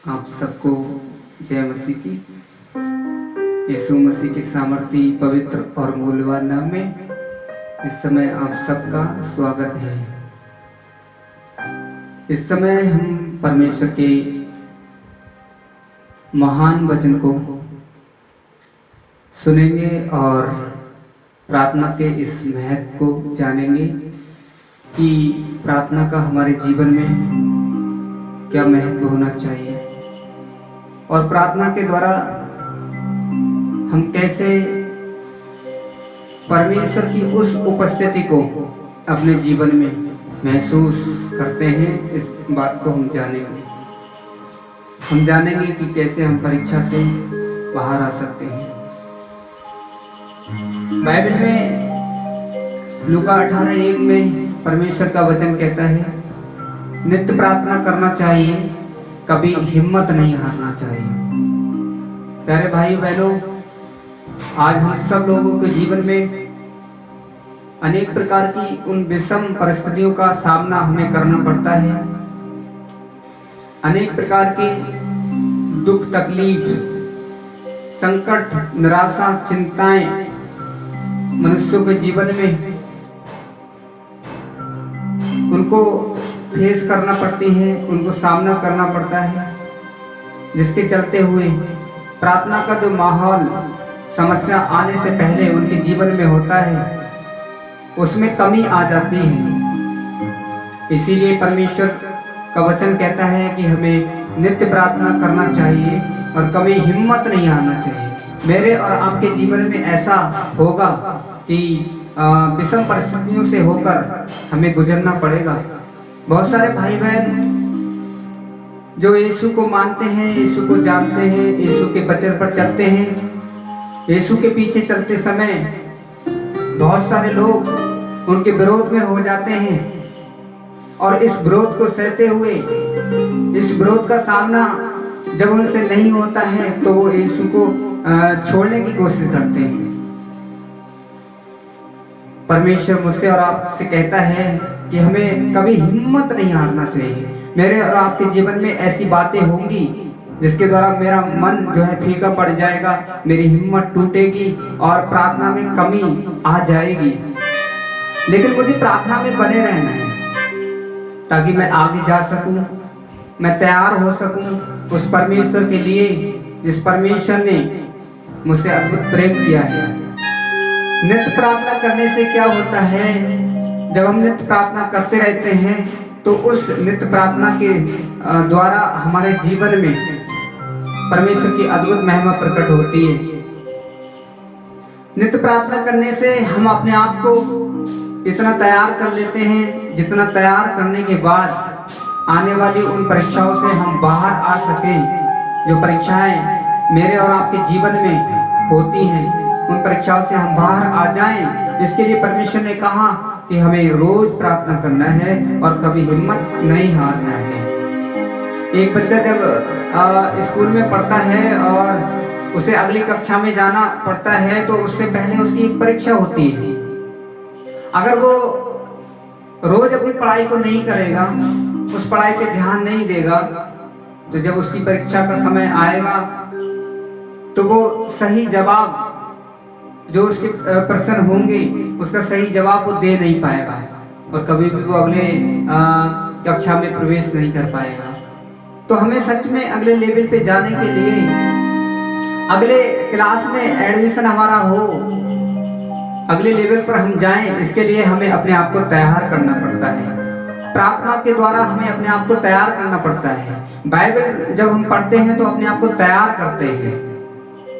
आप सबको जय मसीह की। यीशु मसीह के सामर्थी पवित्र और मूल्यवान नाम में इस समय आप सबका स्वागत है। इस समय हम परमेश्वर के महान वचन को सुनेंगे और प्रार्थना के इस महत्व को जानेंगे कि प्रार्थना का हमारे जीवन में क्या महत्व होना चाहिए और प्रार्थना के द्वारा हम कैसे परमेश्वर की उस उपस्थिति को अपने जीवन में महसूस करते हैं। इस बात को हम जानेंगे कि कैसे हम परीक्षा से बाहर आ सकते हैं। बाइबल में लूका 18:1 में परमेश्वर का वचन कहता है, नित्य प्रार्थना करना चाहिए, कभी हिम्मत नहीं हारना चाहिए। प्यारे भाई बहनों, आज हम सब लोगों के जीवन में अनेक प्रकार की उन विषम परिस्थितियों का सामना हमें करना पड़ता है। अनेक प्रकार के दुख, तकलीफ, संकट, निराशा, चिंताएं मनुष्यों के जीवन में उनको फेस करना पड़ती है, उनको सामना करना पड़ता है, जिसके चलते हुए प्रार्थना का जो माहौल समस्या आने से पहले उनके जीवन में होता है उसमें कमी आ जाती है। इसीलिए परमेश्वर का वचन कहता है कि हमें नित्य प्रार्थना करना चाहिए और कभी हिम्मत नहीं हारना चाहिए। मेरे और आपके जीवन में ऐसा होगा कि विषम परिस्थितियों से होकर हमें गुजरना पड़ेगा। बहुत सारे भाई बहन जो यीशु को मानते हैं, यीशु को जानते हैं, यीशु के वचन पर चलते हैं, यीशु के पीछे चलते समय बहुत सारे लोग उनके विरोध में हो जाते हैं और इस विरोध को सहते हुए, इस विरोध का सामना जब उनसे नहीं होता है तो वो यीशु को छोड़ने की कोशिश करते हैं। परमेश्वर मुझसे और आपसे कहता है कि हमें कभी हिम्मत नहीं हारना चाहिए। मेरे और आपके जीवन में ऐसी बातें होंगी जिसके द्वारा मेरा मन जो है फीका पड़ जाएगा, मेरी हिम्मत टूटेगी और प्रार्थना में कमी आ जाएगी। लेकिन मुझे प्रार्थना में बने रहना है ताकि मैं आगे जा सकूं, मैं तैयार हो सकूं उस परमेश्वर के लिए जिस परमेश्वर ने मुझसे अद्भुत प्रेम किया है। नित्य प्रार्थना करने से क्या होता है, जब हम नित्य प्रार्थना करते रहते हैं तो उस नित्य प्रार्थना के द्वारा हमारे जीवन में परमेश्वर की अद्भुत महिमा प्रकट होती है। नित्य प्रार्थना करने से हम अपने आप को इतना तैयार कर लेते हैं जितना तैयार करने के बाद आने वाली उन परीक्षाओं से हम बाहर आ सकें। जो परीक्षाएं मेरे और आपके जीवन में होती हैं उन परीक्षाओं से हम बाहर आ जाएं। इसके लिए परमेश्वर ने कहा कि हमें रोज प्रार्थना करना है और कभी हिम्मत नहीं हारना है। एक बच्चा जब स्कूल में पढ़ता है और उसे अगली कक्षा में जाना पड़ता है तो उससे पहले उसकी एक परीक्षा होती है। अगर वो रोज अपनी पढ़ाई को नहीं करेगा, उस पढ़ाई पे ध्यान नहीं देगा, तो जब उसकी परीक्षा का समय आएगा तो वो सही जवाब जो उसके प्रश्न होंगे उसका सही जवाब वो दे नहीं पाएगा और कभी भी वो अगले कक्षा में प्रवेश नहीं कर पाएगा। तो हमें सच में अगले लेवल पे जाने के लिए, अगले क्लास में एडमिशन हमारा हो, अगले लेवल पर हम जाएं, इसके लिए हमें अपने आप को तैयार करना पड़ता है। प्रार्थना के द्वारा हमें अपने आप को तैयार करना पड़ता है। बाइबल जब हम पढ़ते हैं तो अपने आप को तैयार करते हैं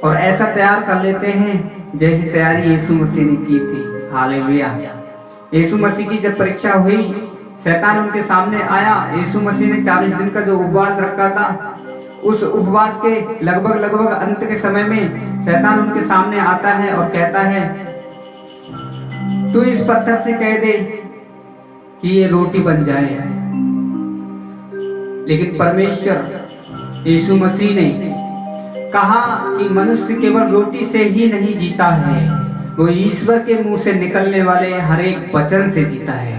और ऐसा तैयार कर लेते हैं जैसी तैयारी यीशु मसीह ने की थी। हालेलुया। यीशु मसीह की जब परीक्षा हुई, शैतान उनके सामने आया। यीशु मसीह ने 40 दिन का जो उपवास रखा था, उस उपवास के लगभग अंत के समय में शैतान उनके सामने आता है और कहता है, तू इस पत्थर से कह दे कि ये रोटी बन जाए। लेकिन परमेश्वर यीशु मसीह ने कहा कि मनुष्य केवल रोटी से ही नहीं जीता है, वो ईश्वर के मुंह से निकलने वाले हर एक वचन से जीता है।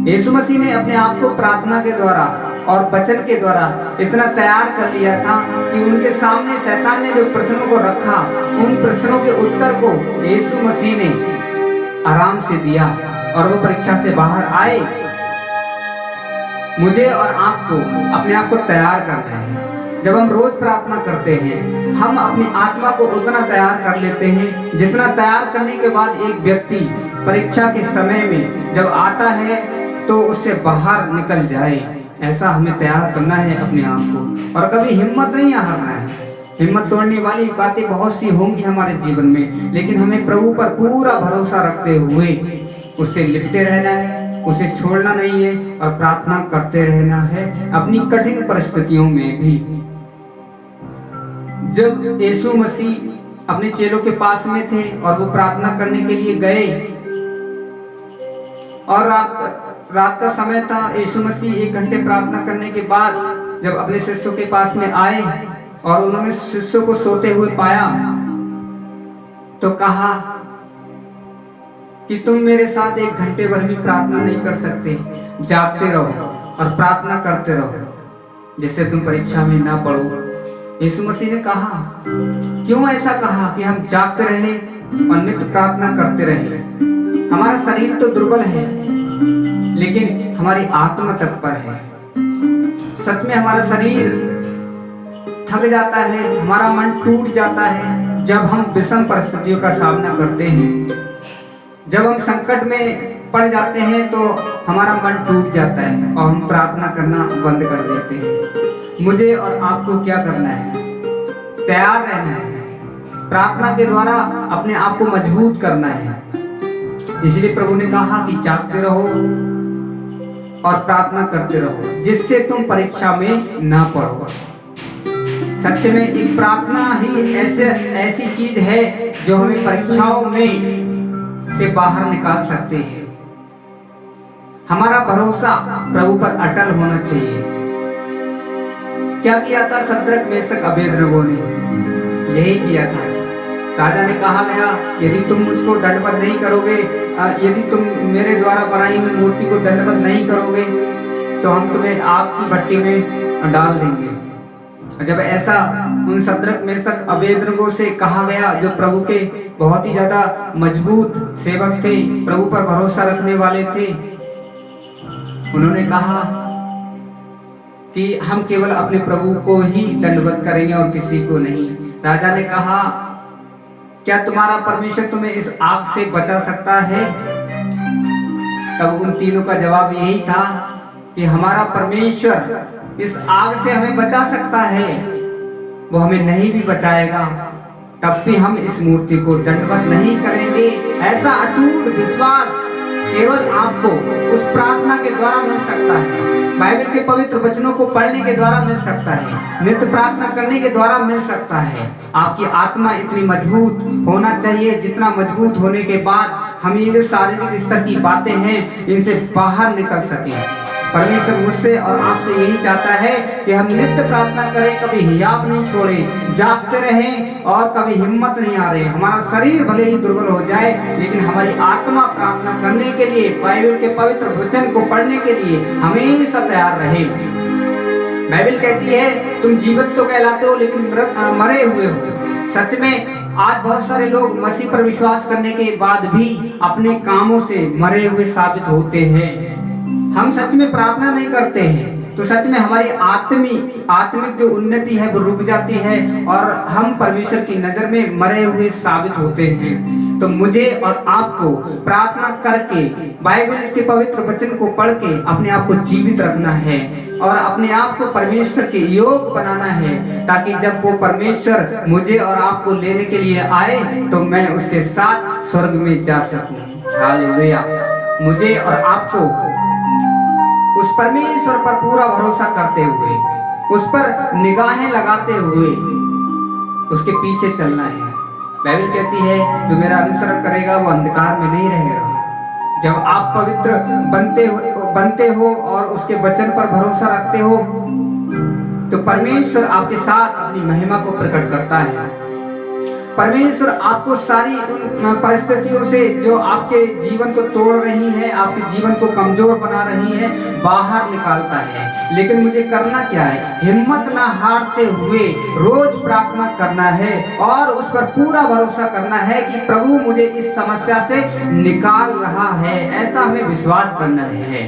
यीशु मसीह ने अपने आप को प्रार्थना के द्वारा और वचन के द्वारा इतना तैयार कर लिया था कि उनके सामने शैतान ने जो प्रश्नों को रखा, उन प्रश्नों के उत्तर को यीशु मसीह ने आराम से दिया और वो परीक्षा से बाहर आए। मुझे और आपको अपने आप को तैयार करना है। जब हम रोज प्रार्थना करते हैं, हम अपनी आत्मा को उतना तैयार कर लेते हैं जितना तैयार करने के बाद एक व्यक्ति परीक्षा के समय में जब आता है तो उससे बाहर निकल जाए। ऐसा हमें तैयार करना है अपने आप को, और कभी हिम्मत नहीं हारना है। हिम्मत तोड़ने वाली बातें बहुत सी होंगी हमारे जीवन में, लेकिन हमें प्रभु पर पूरा भरोसा रखते हुए उससे लिपटे रहना है, उसे छोड़ना नहीं है और प्रार्थना करते रहना है अपनी कठिन परिस्थितियों में भी। जब यीशु मसीह अपने चेलों के पास में थे और वो प्रार्थना करने के लिए गए, और रात का समय था, यीशु मसीह 1 घंटे प्रार्थना करने के बाद जब अपने शिष्यों के पास में आए और उन्होंने शिष्यों को सोते हुए पाया तो कहा कि तुम मेरे साथ 1 घंटे भर भी प्रार्थना नहीं कर सकते, जागते रहो और प्रार्थना करते रहो जिससे तुम परीक्षा में ना पड़ो। यीशु मसीह ने कहा, क्यों ऐसा कहा कि हम जागते रहे और नित्य प्रार्थना करते रहे? हमारा शरीर तो दुर्बल है लेकिन हमारी आत्मा तत्पर है। सच में हमारा शरीर थक जाता है, हमारा मन टूट जाता है जब हम विषम परिस्थितियों का सामना करते हैं। जब हम संकट में पड़ जाते हैं तो हमारा मन टूट जाता है और हम प्रार्थना करना बंद कर देते हैं। मुझे और आपको क्या करना है? तैयार रहना है, प्रार्थना के द्वारा अपने आप को मजबूत करना है। इसलिए प्रभु ने कहा कि जागते रहो और प्रार्थना करते रहो जिससे तुम परीक्षा में ना पड़ो। सच में एक प्रार्थना ही ऐसी चीज है जो हमें परीक्षाओं में से बाहर निकाल सकते हैं। हमारा भरोसा प्रभु पर अटल होना चाहिए। क्या किया था शद्रक, मेशक, अबेदनगो ने? यही किया था। राजा ने कहा गया, यदि तुम मुझको दंडवत नहीं करोगे, यदि तुम मेरे द्वारा बनाई हुई मूर्ति को दंडवत नहीं करोगे तो हम तुम्हें आग की भट्टी में डाल देंगे। जब ऐसा उन शद्रक, मेशक, अबेदनगो से कहा गया जो प्रभु के बहुत ही ज्यादा मजबूत सेवक थे, प्रभु पर भरोसा रखने वाले थे, उन्होंने कहा कि हम केवल अपने प्रभु को ही दंडवत करेंगे और किसी को नहीं। राजा ने कहा, क्या तुम्हारा परमेश्वर तुम्हें इस आग से बचा सकता है? तब उन तीनों का जवाब यही था कि हमारा परमेश्वर इस आग से हमें बचा सकता है, वो हमें नहीं भी बचाएगा तब भी हम इस मूर्ति को दंडवत नहीं करेंगे। ऐसा अटूट विश्वास केवल आपको उस प्रार्थना के द्वारा मिल सकता है, बाइबल के पवित्र वचनों को पढ़ने के द्वारा मिल सकता है, नित्य प्रार्थना करने के द्वारा मिल सकता है। आपकी आत्मा इतनी मजबूत होना चाहिए जितना मजबूत होने के बाद हम ये जो शारीरिक स्तर की बातें हैं इनसे बाहर निकल सकें। परमेश्वर मुझसे और आपसे यही चाहता है कि हम नित्य प्रार्थना करें, कभी हियाब नहीं छोड़ें, जागते रहें और कभी हिम्मत नहीं आ रही। हमारा शरीर भले ही दुर्बल हो जाए लेकिन हमारी आत्मा प्रार्थना करने के लिए, बाइबल के पवित्र वचन को पढ़ने के लिए हमेशा तैयार रहे। बाइबल कहती है तुम जीवित तो कहलाते हो लेकिन मरे हुए हो। सच में आज बहुत सारे लोग मसीह पर विश्वास करने के बाद भी अपने कामों से मरे हुए साबित होते हैं। हम सच में प्रार्थना नहीं करते हैं तो सच में हमारी आत्मिक जो उन्नति है वो रुक जाती है और हम परमेश्वर की नजर में मरे हुए साबित होते हैं। तो मुझे और आपको प्रार्थना करके, बाइबल के पवित्र वचन को पढ़ के अपने आप को जीवित रखना है और अपने आप को परमेश्वर के योग बनाना है, ताकि जब वो परमेश्वर मुझे और आपको लेने के लिए आए तो मैं उसके साथ स्वर्ग में जा सकूं। हालेलुया। मुझे और आपको उस परमेश्वर पर पूरा भरोसा करते हुए, उस पर निगाहें लगाते हुए उसके पीछे चलना है। बाइबल कहती है जो मेरा अनुसरण करेगा वो अंधकार में नहीं रहेगा। जब आप पवित्र बनते हो और उसके वचन पर भरोसा रखते हो तो परमेश्वर आपके साथ अपनी महिमा को प्रकट करता है। परमेश्वर आपको सारी उन परिस्थितियों से जो आपके जीवन को तोड़ रही है, आपके जीवन को कमजोर बना रही है, बाहर निकालता है। लेकिन मुझे करना क्या है? हिम्मत ना हारते हुए रोज प्रार्थना करना है और उस पर पूरा भरोसा करना है कि प्रभु मुझे इस समस्या से निकाल रहा है, ऐसा हमें विश्वास करना है।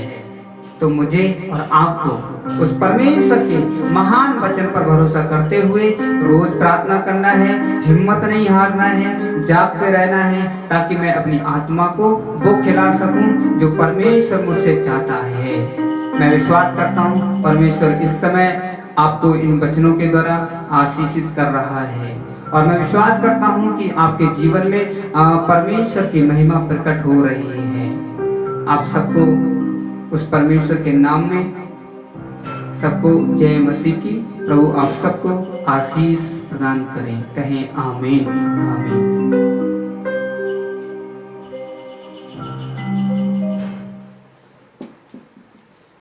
तो मुझे और आपको उस परमेश्वर के महान वचन पर भरोसा करते हुए रोज प्रार्थना करना है, हिम्मत नहीं हारना है, जागते रहना है, ताकि मैं अपनी आत्मा को वो खिला सकूं जो परमेश्वर मुझसे चाहता है। मैं विश्वास करता हूं परमेश्वर इस समय आपको इन वचनों के द्वारा आशीषित कर रहा है, और मैं विश्वास करता हूं कि आपके जीवन में परमेश्वर की महिमा प्रकट हो रही है। आप सबको उस परमेश्वर के नाम में सबको जय मसीह की। प्रभु आप सबको आशीष प्रदान करें। कहें आमीन आमीन।